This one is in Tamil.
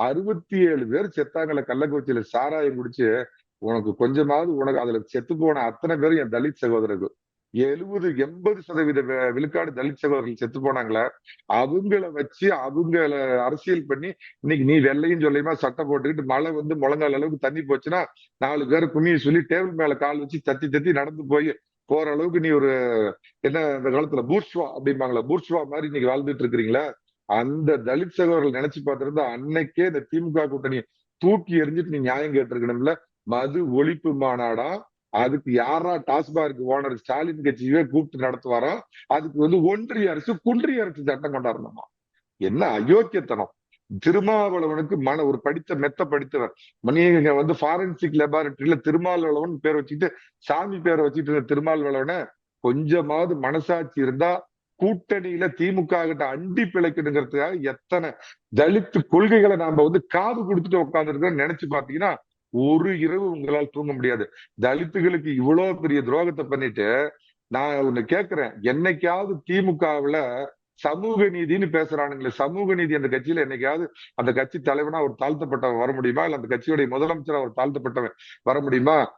67 பேர் செத்தாங்கல்ல கள்ளக்குறிச்சியில சாராயம் குடிச்சு. உனக்கு கொஞ்சமாவது உனக்கு அதுல செத்து போன அத்தனை பேரும் என் தலித் சகோதரர்கள். 70-80% விழுக்காடு தலித் சகோதரர்கள் செத்து போனாங்களே. அவங்கள வச்சு அவங்கள அரசியல் பண்ணி இன்னைக்கு நீ வெள்ளையும் சொல்லியுமா சட்டை போட்டுக்கிட்டு மழை வந்து முழங்கால் அளவுக்கு தண்ணி போச்சுன்னா 4 பேர் குமிய சொல்லி டேபிள் மேல கால் வச்சு தத்தி தத்தி நடந்து போய் போற அளவுக்கு நீ ஒரு என்ன இந்த காலத்துல பூர்ஷ்வா அப்படிம்பாங்களா, பூர்ஷ்வா மாதிரி இன்னைக்கு வாழ்ந்துட்டு இருக்கிறீங்களா? அந்த தலித் சகோதரர்கள் நினைச்சு பார்த்திருந்தா அன்னைக்கே இந்த திமுக கூட்டணி தூக்கி எறிஞ்சிட்டு நீ நியாயம் கேட்டிருக்கணும்ல. மது ஒழிப்பு மாநாடா? அதுக்கு யாரா டாஸ்மாக் ஓனர் ஸ்டாலின் கட்சியவே கூப்பிட்டு நடத்துவாரா? அதுக்கு வந்து ஒன்றிய அரசு குன்றிய அரசு சட்டம் கொண்டாடணுமா? என்ன அயோக்கியத்தனம்! திருமாவளவனுக்கு ஒரு படித்த மெத்த படித்தவர். நீங்க வந்து ஃபாரன்சிக் லெபார்டரியில திருமாவளவன் பேர் வச்சுட்டு சாமி பேரை வச்சுட்டு இருந்த திருமாவளவனை கொஞ்சமாவது மனசாட்சி இருந்தா கூட்டணியில திமுக கிட்ட அண்டி பிழைக்கணுங்கிறதுக்காக எத்தனை தலித்து கொள்கைகளை நாம வந்து காது கொடுத்துட்டு உட்கார்ந்து இருக்கோம் நினைச்சு பாத்தீங்கன்னா ஒரு இரவு உங்களால் தூங்க முடியாது. தலித்துகளுக்கு இவ்வளவு பெரிய துரோகத்தை பண்ணிட்டு நான் ஒண்ணு கேட்கிறேன், என்னைக்காவது திமுகவுல சமூக நீதினு பேசுறானுங்களே, சமூக நீதி அந்த கட்சியில என்னைக்காவது அந்த கட்சி தலைவனா ஒரு தாழ்த்தப்பட்டவன் வர முடியுமா? இல்ல அந்த கட்சியுடைய முதலமைச்சரா ஒரு தாழ்த்தப்பட்டவன் வர முடியுமா?